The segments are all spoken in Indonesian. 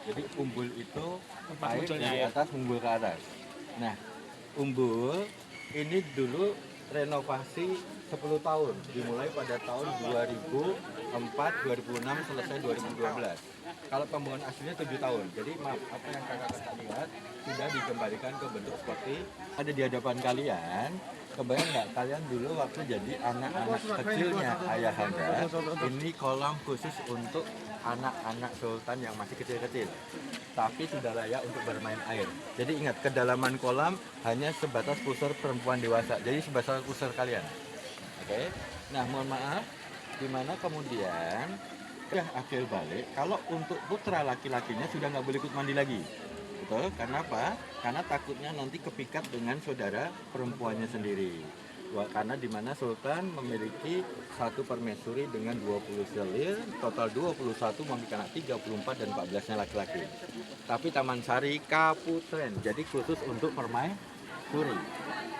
Jadi umbul itu air dari atas umbul ke atas. Nah, umbul ini dulu renovasi 10 tahun, dimulai pada tahun 2004, 2006, selesai 2012. Kalau pembangunan aslinya 7 tahun. Jadi maaf, apa yang kakak-kakak lihat sudah dikembalikan ke bentuk seperti ada di hadapan kalian. Kebayang nggak kalian dulu waktu jadi anak-anak kecilnya ayahanda, ini kolam khusus untuk anak-anak sultan yang masih kecil-kecil, tapi sudah layak untuk bermain air. Jadi ingat, kedalaman kolam hanya sebatas pusar perempuan dewasa, jadi sebatas pusar kalian. Oke. Nah, mohon maaf, dimana kemudian ya akhir balik, kalau untuk putra laki-lakinya sudah nggak boleh ikut mandi lagi. Betul, karena apa? Karena takutnya nanti kepikat dengan saudara perempuannya sendiri. Karena di mana Sultan memiliki satu permaisuri dengan 20 selir, total 21 memiliki anak 34 dan 14-nya laki-laki. Tapi Taman Sari Kaputren, jadi khusus untuk permaisuri.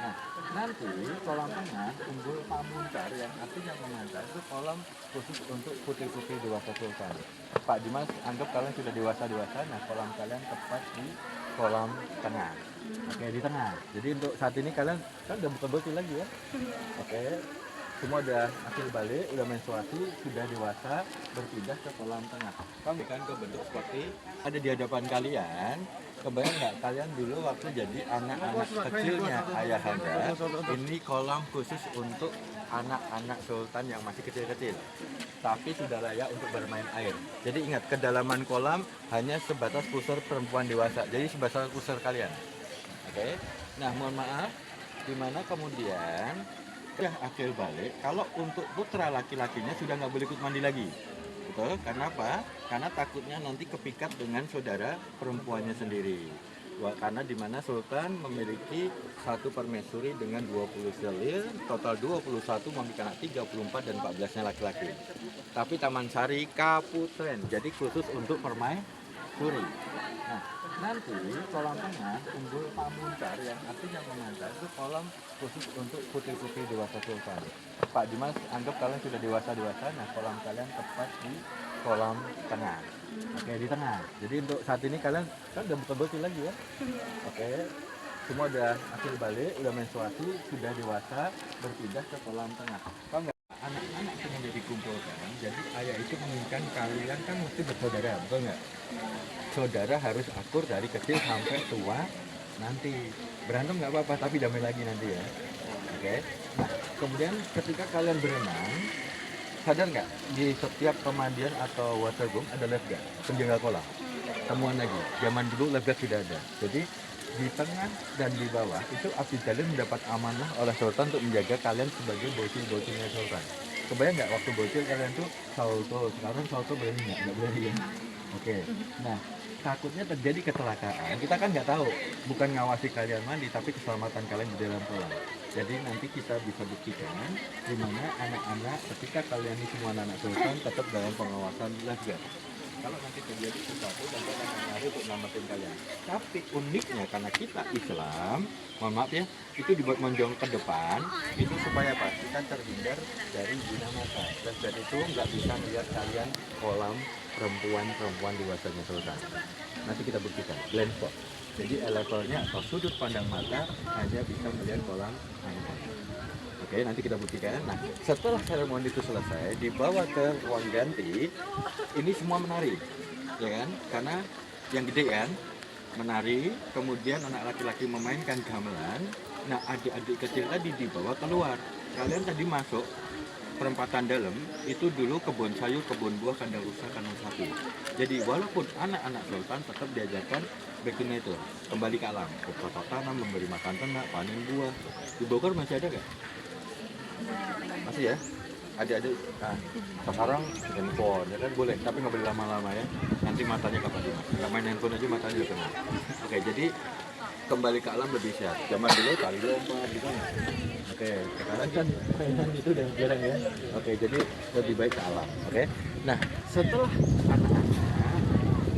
Nah, nanti kolam tengah Umbul Pamuncar yang artinya memancar itu kolam khusus untuk putri-putri dewasa Sultan. Pak Dimas, anggap kalian sudah dewasa-dewasa, nah kolam kalian tepat di kolam tengah. Oke, di tengah. Jadi untuk saat ini kalian kan udah buka botol lagi ya. Oke, semua udah akhir balik, udah menstruasi, sudah dewasa, berpindah ke kolam tengah. Kami kan ke bentuk seperti ada di hadapan kalian. Kebayang nggak kalian dulu waktu jadi anak-anak kecilnya ayahanda, ini kolam khusus untuk anak-anak sultan yang masih kecil-kecil, tapi sudah layak untuk bermain air. Jadi ingat, kedalaman kolam hanya sebatas pusar perempuan dewasa, jadi sebatas pusar kalian. Oke. Nah, mohon maaf, dimana kemudian ya akhir balik, kalau untuk putra laki-lakinya sudah nggak boleh ikut mandi lagi. Betul, karena apa? Karena takutnya nanti kepikat dengan saudara perempuannya sendiri. Karena di mana Sultan memiliki satu permaisuri dengan 20 selir, total 21 memiliki anak 34 dan 14-nya laki-laki. Tapi Taman Sari Kaputren, jadi khusus untuk permaisuri. Nah, nanti kolam tengah Umbul Pamuncar yang artinya memancar itu kolam khusus untuk putri-putri dewasa Sultan. Pak Dimas, anggap kalian sudah dewasa-dewasa, nah kolam kalian tepat di kolam tengah. Oke, di tengah. Jadi untuk saat ini kalian kan udah buka botol lagi ya. Oke, semua udah akhir balik, udah menstruasi, sudah dewasa, berpindah ke kolam tengah. Kalau nggak, anak-anak sengaja dikumpulkan, jadi ayah itu menginginkan kalian kan mesti bersaudara, betul nggak? Saudara harus akur dari kecil sampai tua, nanti berantem nggak apa-apa, tapi damai lagi nanti ya. Oke. Nah, kemudian ketika kalian berenang, sadar nggak di setiap pemandian atau waterboom ada lifeguard, penjaga kolam. Temuan lagi, zaman dulu lifeguard sudah ada. Jadi di tengah dan di bawah itu abdi jalin mendapat amanah oleh Sultan untuk menjaga kalian sebagai bocil-bocilnya Sultan. Kebayang nggak waktu bocil kalian tuh salto, sekarang salto berani nggak berani ya? Oke. Nah, takutnya terjadi kecelakaan. Kita kan nggak tahu, bukan ngawasi kalian mandi, tapi keselamatan kalian di dalam kolam. Jadi nanti kita bisa buktikan di mana anak-anak ketika kalian ini semua anak sultan tetap dalam pengawasan lifeguard. Kalau nanti terjadi sesuatu dan kita akan lari untuk nyelamatin kalian. Tapi uniknya karena kita Islam, mohon maaf ya, itu dibuat menjong ke depan, itu supaya apa? Kita terhindar dari zina mata. Lifeguard itu nggak bisa melihat kalian kolam perempuan dewasanya sultan. Nanti kita buktikan blind spot. Jadi levelnya atau sudut pandang mata hanya bisa melihat kolam air. Oke, nanti kita buktikan. Nah, setelah seremoni itu selesai, dibawa ke ruang ganti, ini semua menari, ya kan? Karena yang gede kan menari, kemudian anak laki-laki memainkan gamelan. Nah, adik-adik kecil tadi dibawa keluar. Kalian tadi masuk perempatan dalam itu dulu kebun sayur, kebun buah, kandang rusa, kandang sapi. Jadi walaupun anak-anak sultan tetap diajarkan back to nature, kembali ke alam, bercocok tanam, memberi makan ternak, panen buah. Di Bogor masih ada nggak? Masih ya? Adik-adik, nah, sekarang handphone, ya kan boleh, tapi nggak boleh lama-lama ya. Nanti matanya kapan dimas? Nggak main handphone aja matanya udah kena. Oke, jadi kembali ke alam lebih sehat. Zaman dulu tali lompat gitu kan. Oke, sekarang kan mainan itu udah jarang ya. Oke, jadi lebih baik ke alam. Oke. Nah, setelah anak-anak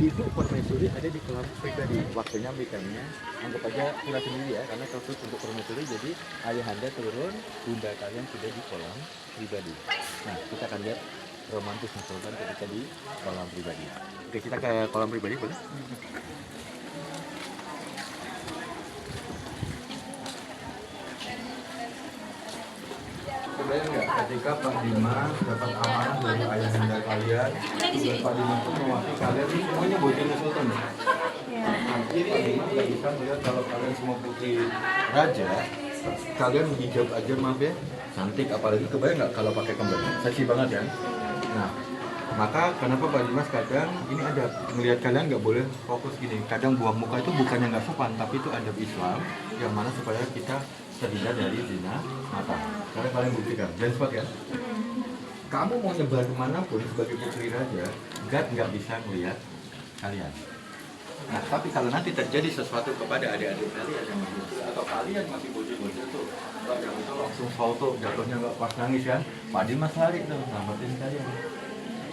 itu permaisuri ada di kolam pribadi. Waktunya mikirnya anggap aja kita sendiri ya, karena khusus untuk permaisuri. Jadi ayahanda turun, bunda kalian sudah di kolam pribadi. Nah, kita akan lihat romantis misalkan ketika di kolam pribadi. Oke, kita ke kolam pribadi boleh? Kebayang nggak ketika Pak Dimas dapat amanah dari ayahanda kalian, dan Pak Dimas itu mewakili kalian ini semuanya bocil sultan ya? Nanti Pak Dimas nggak bisa melihat kalau kalian semua putri raja, kalian hijab aja maaf ya, cantik, apalagi kebayang nggak kalau pakai kembali, seksi banget ya. Nah, maka kenapa Pak Dimas kadang ini ada melihat kalian nggak boleh fokus gini, kadang buang muka itu bukannya nggak sopan, tapi itu adab Islam yang mana supaya kita terhindar dari zina mata. Karena kalian buktikan, jangan spot ya. Kamu mau nyebar kemanapun sebagai putri raja, God nggak bisa melihat kalian. Nah, tapi kalau nanti terjadi sesuatu kepada adik-adik kalian yang masih kecil, atau kalian masih bocil-bocil tuh, yang itu langsung foto, jatuhnya nggak pas nangis kan, Pak Dimas lari tuh, nyelamatin kalian.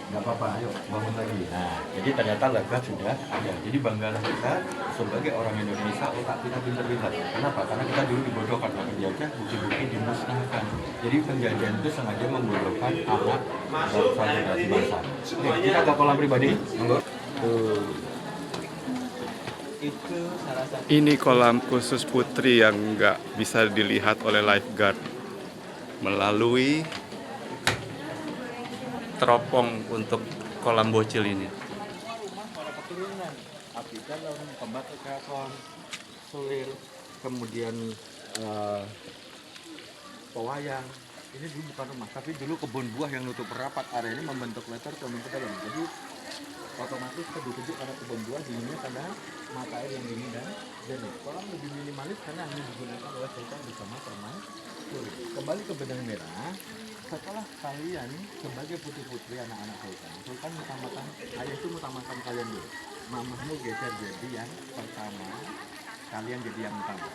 Nggak apa-apa, ayo bangun lagi. Nah, jadi ternyata lega sudah ada. Jadi banggalah kita sebagai orang Indonesia, otak kita pintar-pintar. Kenapa? Karena kita dulu dibodohkan oleh penjajah, bukti-bukti dimusnahkan. Jadi penjajahan itu sengaja membodohkan anak bangsa generasi bangsa. Oke, kita ke kolam pribadi. Monggo. Itu salah satu. Ini kolam khusus putri yang nggak bisa dilihat oleh lifeguard melalui teropong untuk kolam bocil ini. Rumah para keturunan, abdi dalam, pembatik keraton, sulir, kemudian pewayang. Ini dulu bukan rumah, tapi dulu kebun buah yang nutup rapat area ini membentuk letter ke dalam. Jadi otomatis kedua-kedua karena kebun buah dinginnya karena mata air yang dingin dan jernih. Kolam lebih minimalis karena hanya digunakan oleh sultan bersama permaisuri. Kembali ke benang merah. Setelah kalian sebagai putri-putri anak-anak sultan utamakan ayah itu utamakan kalian dulu. Mamahmu geser jadi yang pertama, kalian jadi yang utama.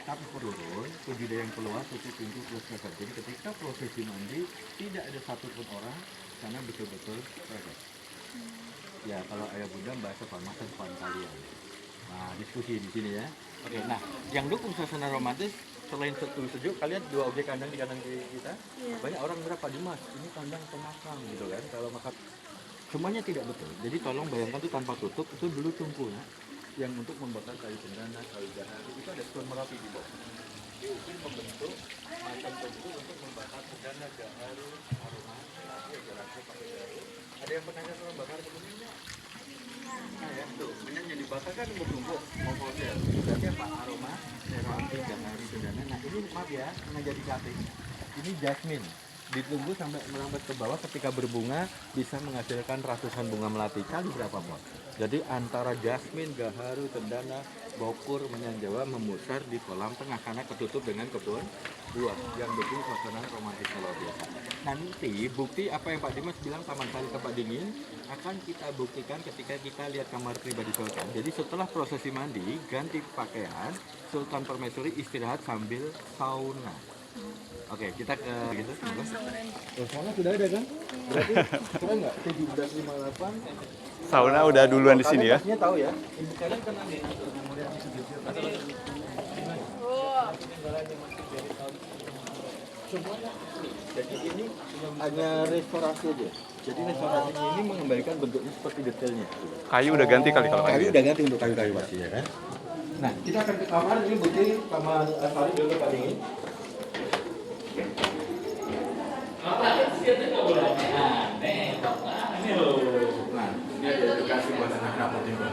Tapi turun, tujuh yang keluar, tutup pintu plus keser. Jadi ketika prosesi mandi tidak ada satupun orang karena betul-betul private. Ya kalau ayah bunda bahasa masa depan kalian. Nah diskusi di sini ya. Oke, nah yang dukung suasana romantis selain sejuk, kalian dua objek kandang di kandang kita, banyak orang berapa Pak Dimas, ini kandang pemakang gitu kan, kalau makan semuanya tidak betul. Jadi tolong bayangkan itu tanpa tutup, itu dulu tungkunya yang untuk membakar kayu cendana, kayu jahari, itu ada tuan merapi di bawah. Itu membentuk macam tungku untuk membakar cendana, jahari, aroma, tapi jaraknya pakai jarum. Ada yang pernah nggak membakar kemudiannya? Nah ya, tuh, kemudian yang dibakar kan bertumpuk, mau fosil, berarti apa? Aroma, terapi, jahari, cendana. Nah ini maaf ya, nggak jadi cutting. Ini jasmine, ditunggu sampai melambat ke bawah, ketika berbunga bisa menghasilkan ratusan bunga melati. Kali berapa pot? Jadi antara jasmine, gaharu, cendana, bokur, menyanjawa memutar di kolam tengah karena ketutup dengan kebun buah yang bikin suasana romantis luar biasa. Nanti bukti apa yang Pak Dimas bilang taman sari tempat dingin akan kita buktikan ketika kita lihat kamar pribadi sultan. Jadi setelah prosesi mandi, ganti pakaian, Sultan Permaisuri istirahat sambil sauna. Oke, kita ke gitu. Sauna sudah ada kan? Berarti keren nggak? 1758. Sauna udah duluan di sini ya. Kalian tahu ya? Ibu kalian kan nanti semuanya. Jadi ini hanya restorasi aja. Jadi restorasinya ini mengembalikan bentuknya seperti detailnya. Kayu udah ganti kali kalau Kayu kayu. udah ganti untuk kayu-kayu pasti ya kan? Nah, kita akan ke kamar, ini bukti kamar Sari dulu Pak Dingin. Nah, ini ada edukasi buat anak-anak juga.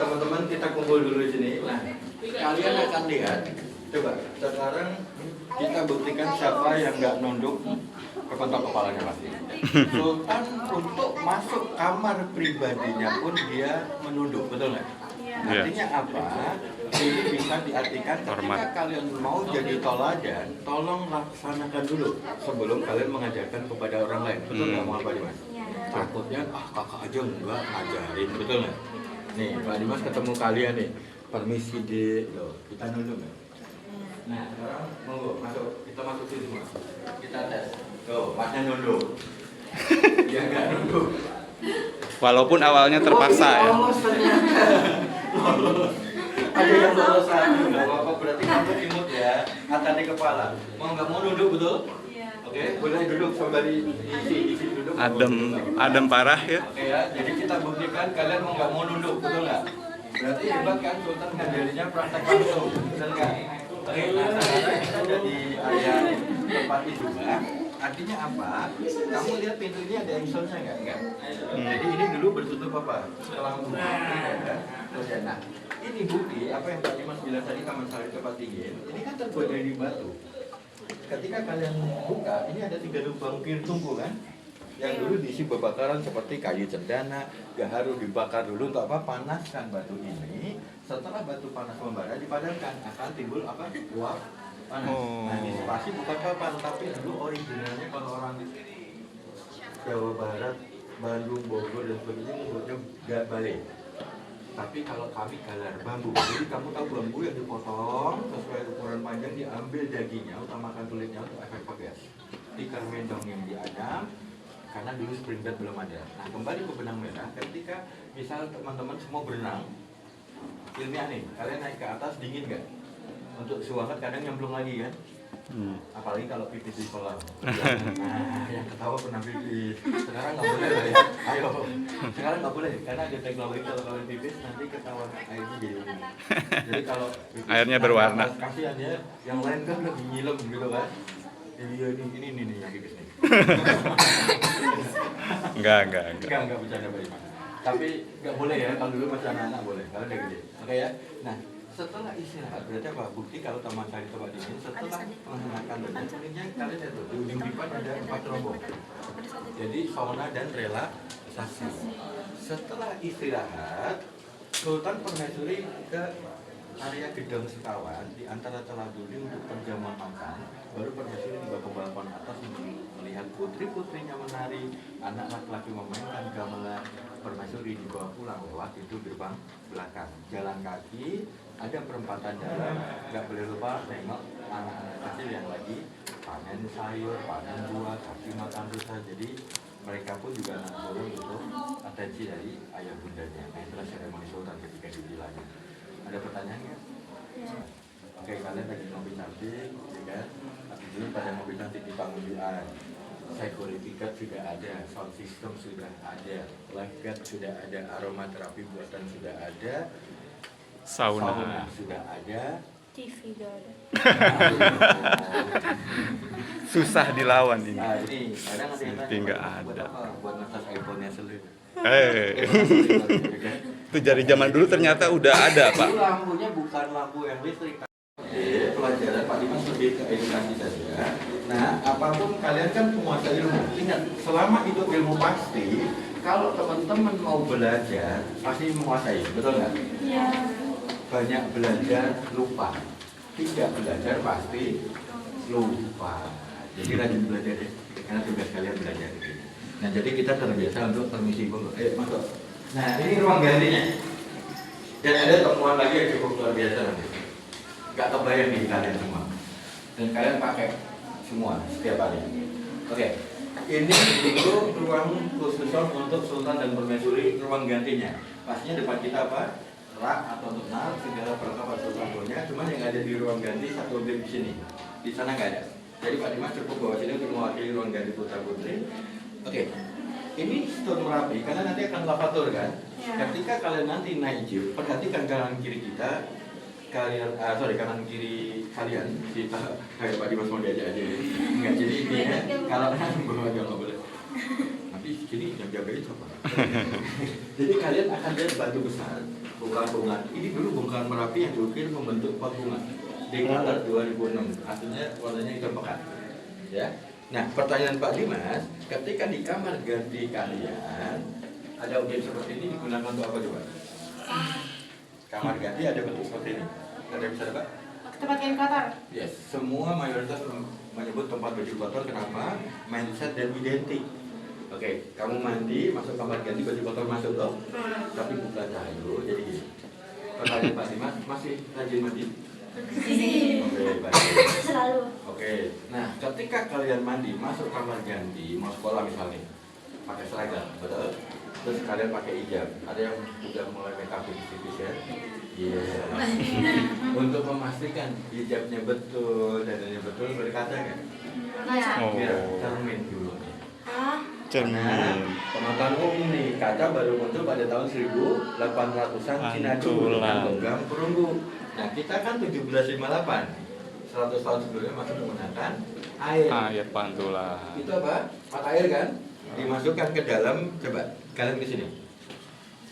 Teman-teman kita kumpul dulu di sini. Nah, kalian akan lihat. Coba sekarang kita buktikan siapa yang nggak nunduk kepentok kepalanya pasti. Sultan untuk masuk kamar pribadinya pun dia menunduk, betul nggak? Artinya apa? Ini bisa diartikan ketika kalian mau jadi toladan, tolong laksanakan dulu sebelum kalian mengajarkan kepada orang lain. Betul nggak Pak Dimas? Takutnya kakak aja enggak ngajarin, betul nggak? Nih Pak Dimas ketemu kalian nih, permisi deh, kita nunduk nggak? Nah sekarang monggo masuk, kita masuk sini semua, kita tes. Tuh, masnya nunduk. Dia nggak nunduk. Walaupun awalnya terpaksa ya. Lolos ternyata. Lolos. Ada yang lolos satu, nggak apa-apa, berarti kamu imut ya, atas di kepala. Mau nggak mau nunduk betul? Iya. Oke, boleh duduk sembari isi duduk. Adem parah ya. Oke ya, jadi kita buktikan kalian nggak mau nunduk, betul nggak? Berarti hebat kan Sultan ngajarinya praktek langsung, betul nggak? Oke, nah sekarang kita jadi area tempat juga. Artinya apa? Kamu lihat pintu ini ada exhaustnya nggak? Jadi ini dulu bertutup apa? Setelah buka, ada. Terus ya, nah ini bukti apa yang Pak Dimas bilang tadi Taman Sari tempat dingin. Ini kan terbuat dari batu. Ketika kalian buka, ini ada 3 lubang tungku kan? Yang dulu diisi bebakaran seperti kayu cendana, gaharu dibakar dulu untuk apa? Panaskan batu ini. Setelah batu panas membara dipadankan akan timbul apa? Uap panas. Nah, disipasi bukan papan, tapi dulu originalnya kalau orang Jawa Barat, Bandung, Bogor dan sebagainya menyebutnya gak balik. Tapi kalau kami galar bambu, jadi kamu tahu bambu yang dipotong sesuai ukuran panjang, diambil dagingnya, utamakan kulitnya untuk efek pegas. Tikar mendong yang diadam, karena dulu spring bed belum ada. Nah kembali ke benang merah, ketika misal teman-teman semua berenang, ilmiah nih, kalian naik ke atas dingin nggak? Untuk suangat kadang nyemplung lagi kan? Apalagi kalau pipis di kolam. Nah, yang ketawa pernah pipis. Sekarang nggak boleh lah ya. Ayo. Sekarang nggak boleh karena ada teknologi kalau kalian pipis nanti ketahuan airnya jadi ungu. Jadi kalau pipis, airnya berwarna. Kasihan ya. Yang lain kan lebih nyilam gitu kan. Iya ini nih yang pipis nih. Enggak. Enggak bercanda Pak Iman. Tapi nggak boleh ya. Kalau dulu masih anak-anak boleh. Kalau udah gede. Oke ya. Nah. Setelah istirahat, berarti apa? Bukti kalau Taman Sari tempat dingin, setelah menggunakan bentuknya kalian lihat tuh, di ujung pipa ada 4 rombong. Jadi sauna dan relaksasi. Setelah istirahat, Sultan Permaisuri ke area Gedong Sekawan di antara celah duri untuk perjamuan makan. Baru Permaisuri dibawa ke balkon atas untuk melihat putri-putrinya menari, anak laki-laki memainkan gamelan. Permaisuri dibawa pulang lewat pintu gerbang belakang. Jalan kaki, ada perempatan jalan, nggak boleh lupa nengok anak-anak kecil yang lagi panen sayur, panen buah, kasih makan rusa. Jadi mereka pun juga anak turun untuk atensi dari ayah bundanya. Nah itulah seremoni Sultan ketika dibilangnya. Ada pertanyaan nggak? Oke, kalian lagi ngopi cantik, ya kan? Habis itu pada ngopi cantik di panggung UI. Security guard sudah ada, sound system sudah ada, life guard sudah ada, aromaterapi buatan sudah ada, sauna sudah ada, TV udah ada. Susah dilawan ini. Nah ini kadang ada yang TV nggak buat ada. apa? Buat ngetes iPhone-nya sendiri. Itu dari zaman dulu ternyata udah ada, Pak. Itu lampunya bukan lampu yang listrik. Pelajaran Pak Dimas lebih ke edukasi saja. Nah, apapun kalian kan penguasai ilmu. Ingat, selama itu ilmu pasti, kalau teman-teman mau belajar, pasti menguasai. Betul nggak? Iya. Banyak belajar, lupa. Tidak belajar, pasti lupa. Jadi rajin belajar ya, karena tugas kalian belajar. Nah, jadi kita terbiasa untuk permisi dulu. Masuk. Nah, ini ruang gantinya. Dan ada temuan lagi yang cukup luar biasa nanti. Gak kebayang di kalian semua. Dan kalian pakai semua setiap hari. Oke. Ini dulu ruang khusus untuk Sultan dan Permaisuri, ruang gantinya. Pastinya depan kita apa? Rak atau tunnel, segala perlengkapan Sultan punya. Cuman yang ada di ruang ganti satu objek di sini. Di sana nggak ada. Jadi Pak Dimas cukup bawa sini untuk mewakili ruang ganti putra putri. Oke. Ini stone Merapi karena nanti akan lavatur kan. Ya. Ketika kalian nanti naik jeep, perhatikan kanan kiri kita. Kanan kiri kalian kita kayak Pak Dimas mau diajak aja. Enggak, jadi intinya kalau bawa aja nggak boleh. Nanti sini yang jagain siapa? Jadi kalian akan lihat batu besar, bongkahan. Ini dulu bongkahan Merapi yang diukir membentuk pot bunga. Deklarasi 2006, artinya warnanya hitam pekat. Ya. Nah, pertanyaan Pak Dimas, ketika di kamar ganti kalian ada objek seperti ini digunakan untuk apa coba? Kamar ganti ada bentuk seperti ini. Ada bisa Pak? Tempat kain kotor. Yes, semua mayoritas menyebut tempat baju kotor. Kenapa? Mindset dan identik. Oke, kamu mandi, masuk kamar ganti, baju kotor masuk loh. Tapi bukan dulu, jadi gini. Pertanyaan Pak Dimas, masih rajin mandi? Oke, baik. Selalu. Oke, nah ketika kalian mandi, masuk kamar ganti, mau sekolah misalnya, pakai seragam, betul? Terus kalian pakai hijab. Ada yang sudah mulai make up tipis ya? Iya. Untuk memastikan hijabnya betul, dananya betul, berkata kan? Iya. Biar Oh, cermin dulu nih. Hah? Nah, cermin. pengetahuan umum nih, kaca baru muncul pada tahun 1800-an Cina dulu dengan Pantulan. logam perunggu. Nah, kita kan 1758, 100 tahun sebelumnya masih menggunakan air. Air pantulan. Itu apa? Mata air kan? Dimasukkan ke dalam, coba kalian ke sini.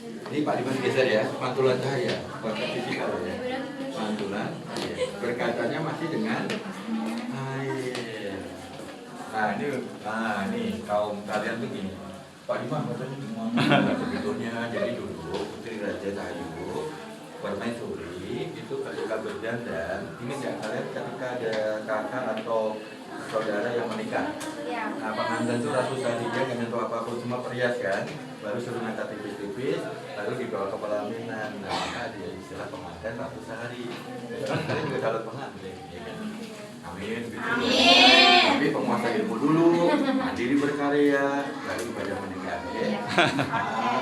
Ini Pak Dimas geser ya, pantulan cahaya, konsep fisikal ya. Pantulan cahaya. Berkacanya masih dengan air. Nah ini kaum kalian tuh gini. Pak Dimas katanya gimana? Sebetulnya jadi dulu Putri Raja Cahayu permaisuri itu ketika berdandan, ini nggak kalian ketika ada kakak atau saudara yang menikah. Iya. Nah, pengantin itu Ratu Sadija kan itu apapun semua perhias kan, baru suruh ngangkat tipis-tipis, lalu dibawa ke pelaminan. Nah, maka dia istilah pengantin Ratu Sehari. Kan kalian juga calon pengantin, ya kan? Amin. Gitu. Amin. Tapi penguasa ilmu dulu, mandiri berkarya, lalu ibadah meninggal. Ya.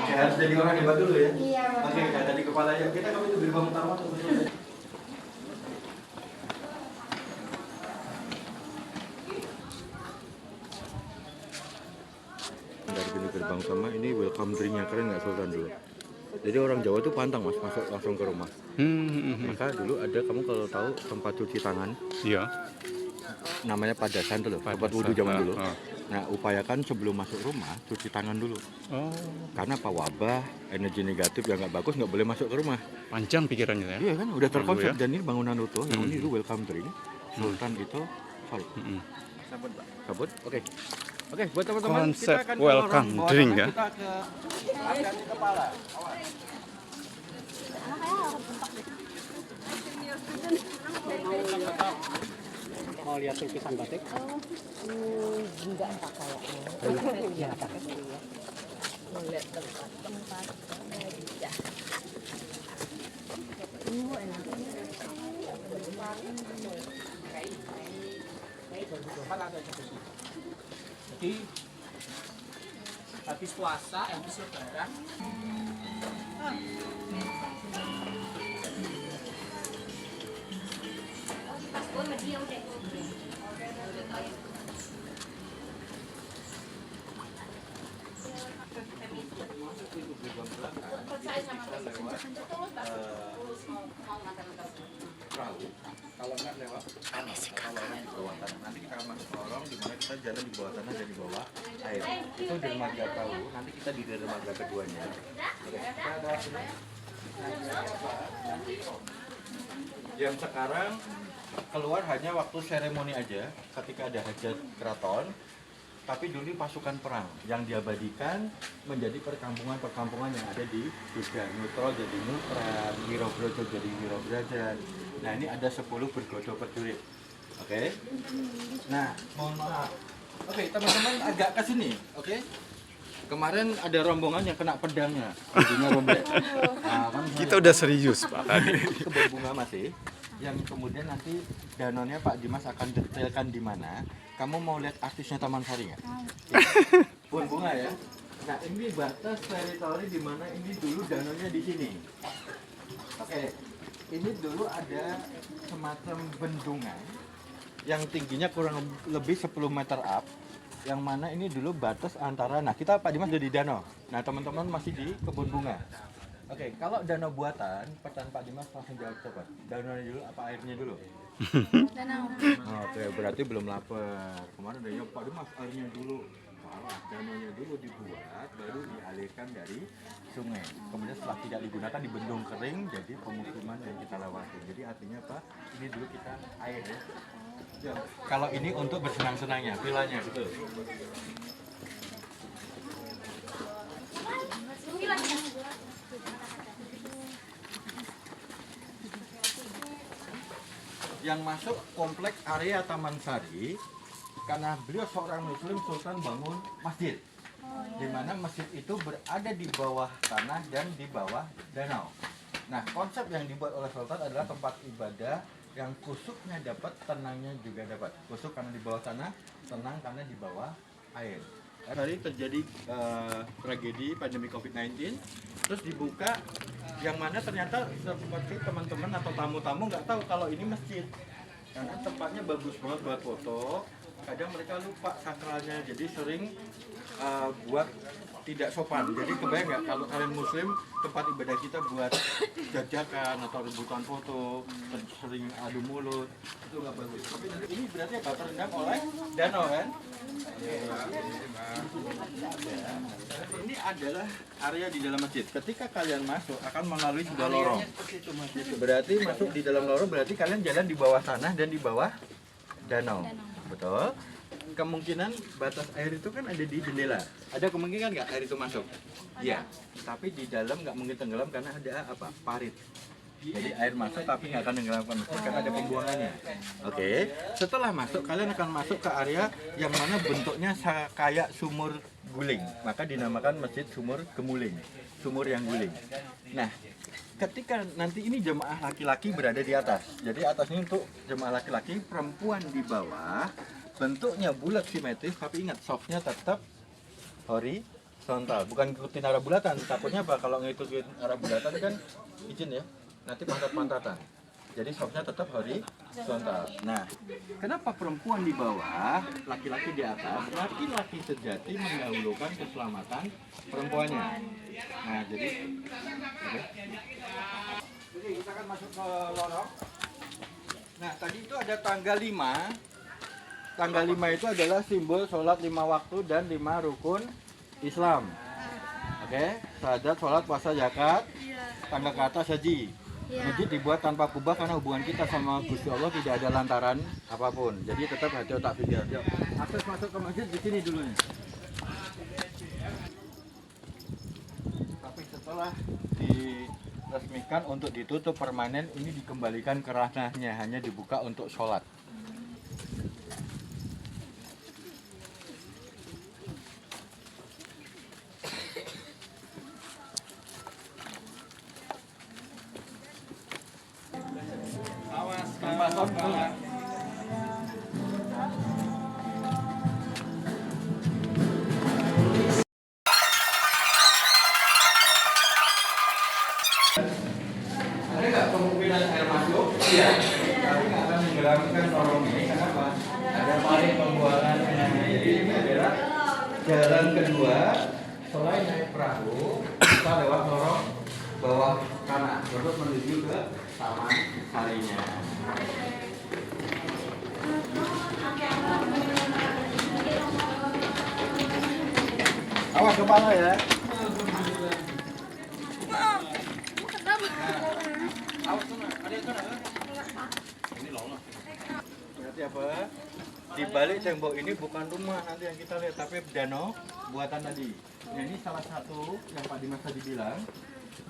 Oke, harus jadi orang hebat dulu ya. Iya, Bapak. Oke, kayak tadi kepala ya. Kita kami itu gerbang utama tuh. Dari pintu gerbang utama ini welcome drinknya keren nggak Sultan dulu. Jadi orang Jawa tuh pantang mas masuk langsung ke rumah. Maka dulu ada kamu kalau tahu tempat cuci tangan Iya. namanya padasan tuh loh, tempat wudhu zaman dulu. Nah upayakan sebelum masuk rumah cuci tangan dulu. Oh, Karena apa wabah, energi negatif yang nggak bagus nggak boleh masuk ke rumah. panjang pikirannya ya. Iya kan udah terkonsep ya. dan ini bangunan utuh. Yang ini dulu welcome drink. Sultan itu sorry. Sabut, Pak. Sabut. Oke. Oke, buat teman-teman Konsep kita akan welcome bawah drink, tanah, ya. Kita ke angkat di kepala. Awas. Mau lihat lukisan batik? Enggak tak kayaknya. Iya, pakai dulu ya. Melihat tempat aja. Enak. Jadi habis puasa, habis lebaran. Perahu. Kalau nggak lewat lorong di bawah tanah. Nanti kita masuk lorong di mana kita jalan di bawah tanah dan di bawah air. Itu dermaga perahu. Nanti kita di dermaga keduanya. Oke. Kita lewat sini. Yang sekarang keluar hanya waktu seremoni aja, ketika ada hajat keraton. Tapi dulu pasukan perang yang diabadikan menjadi perkampungan-perkampungan yang ada di Jogja. Nutro jadi Nutran, Wirobrojo jadi Wirobrajan. Nah ini ada 10 bergodo prajurit. Oke. Nah mohon maaf. Oke teman-teman agak ke sini. Oke. Kemarin ada rombongan yang kena pedangnya, bajunya robek. Nah, kan Kita udah serius Pak tadi. kebun bunga masih yang kemudian nanti danaunya Pak Dimas akan detailkan di mana. Kamu mau lihat artisnya Taman Sari nggak? Kebun bunga ya. Nah ini batas teritori di mana ini dulu danaunya di sini. Oke, ini dulu ada semacam bendungan yang tingginya kurang lebih 10 meter up. Yang mana ini dulu batas antara, nah kita Pak Dimas udah di danau. Nah teman-teman masih di kebun bunga. Oke, kalau danau buatan, pertanyaan Pak Dimas langsung jawab cepat. Danau dulu apa airnya dulu? Danau. Oke, berarti belum lapar. Kemarin udah jawab Pak Dimas airnya dulu. Salah, danaunya dulu dibuat, baru dialirkan dari sungai. Kemudian setelah tidak digunakan dibendung kering, jadi pemukiman yang kita lewati. Jadi artinya apa? Ini dulu kita air ya. Ya, kalau ini untuk bersenang-senangnya, vilanya betul. Yang masuk kompleks area Taman Sari karena beliau seorang muslim, Sultan bangun masjid, di mana masjid itu berada di bawah tanah dan di bawah danau. Nah konsep yang dibuat oleh Sultan adalah tempat ibadah yang kusuknya dapat, tenangnya juga dapat. Kusuk karena di bawah tanah, tenang karena di bawah air. Hari terjadi tragedi pandemi COVID-19, terus dibuka Yang mana ternyata seperti teman-teman atau tamu-tamu nggak tahu kalau ini masjid. Karena tempatnya bagus banget buat foto. Kadang mereka lupa sakralnya, jadi sering buat tidak sopan. Jadi kebayang nggak kalau kalian muslim, tempat ibadah kita buat jajakan atau rebutan foto, sering adu mulut, itu nggak bagus. Tapi ini berarti apa? Terendam oleh danau kan? Ini adalah area di dalam masjid. Ketika kalian masuk akan melalui sebuah lorong. Berarti masuk di dalam lorong berarti kalian jalan di bawah tanah dan di bawah danau. Betul? Kemungkinan batas air itu kan ada di jendela. Ada kemungkinan nggak air itu masuk? Iya. Tapi di dalam nggak mungkin tenggelam karena ada apa? Parit. Jadi air masuk tapi nggak akan tenggelamkan masjid karena ada pembuangannya. Oke. Setelah masuk kalian akan masuk ke area yang mana bentuknya kayak sumur guling. Maka dinamakan Masjid Sumur Gemuling. Sumur yang guling. Nah, ketika nanti ini jemaah laki-laki berada di atas. Jadi atas ini untuk jemaah laki-laki, perempuan di bawah. Bentuknya bulat simetris, tapi ingat softnya tetap horizontal. Bukan ngikutin arah bulatan. Takutnya apa? Kalau ngikutin arah bulatan kan izin ya, nanti pantat-pantatan. Jadi softnya tetap horizontal. Nah, kenapa perempuan di bawah, laki-laki di atas? Laki-laki sejati mendahulukan keselamatan perempuannya. Nah, jadi kita akan masuk ke lorong. Nah, tadi itu ada tanggal 5. Tanggal 5 itu adalah simbol sholat 5 waktu dan 5 rukun Islam. Oke, syahadat, sholat, puasa, zakat, tangga ke atas haji. Masjid dibuat tanpa kubah karena hubungan kita sama Gusti Allah tidak ada lantaran apapun. Jadi tetap hati otak fikir. Akses masuk ke masjid di sini dulu nih. Tapi setelah diresmikan untuk ditutup permanen, ini dikembalikan ke ranahnya, hanya dibuka untuk sholat. Ada nggak kemungkinan air masuk? Iya. Tapi nggak akan menggerakkan lorong ini. Kenapa? Ada parit pembuangan airnya. Jadi ini adalah jalan kedua. Selain naik perahu, kita lewat lorong bawah kanan terus menuju ke taman sarinya. Awas kepala ya. Berarti apa? Di balik tembok ini bukan rumah nanti yang kita lihat, tapi danau buatan tadi. Nah, ini salah satu yang Pak Dimas tadi bilang,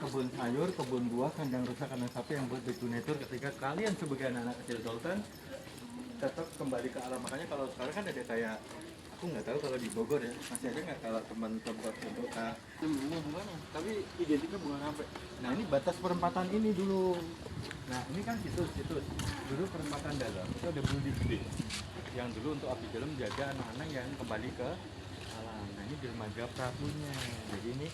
kebun sayur, kebun buah, kandang rusa, kandang sapi yang buat detunator ketika kalian sebagai anak kecil sultan tetap kembali ke alam. Makanya kalau sekarang kan ada kayak, aku nggak tahu kalau di Bogor ya, masih ada nggak kalau teman tempat untuk bunga mana? Tapi identiknya bunga sampai. Nah, ini batas perempatan ini dulu. Nah, ini kan situs. Dulu perempatan dalam itu ada budi gede yang dulu untuk abdi dalam menjaga anak-anak yang kembali ke alam. Nah, ini dermaga perahunya. Jadi ini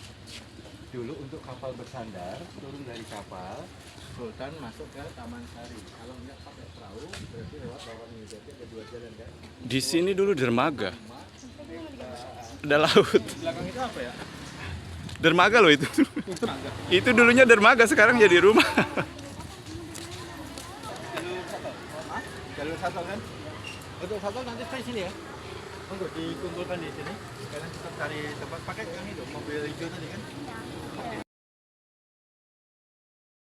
dulu untuk kapal bersandar, turun dari kapal, Sultan masuk ke Taman Sari. Kalau nggak pakai perahu, berarti lewat bawah ini. Jadi ada 2 jalan kan. Di sini dulu dermaga. Ada laut. Belakang itu apa ya? Dermaga loh itu. Itu dulunya dermaga, sekarang jadi rumah. Jalur satu kan? Untuk satu nanti stay sini ya. Untuk dikumpulkan di sini. Kalian tetap cari tempat pakai yang itu mobil hijau tadi kan?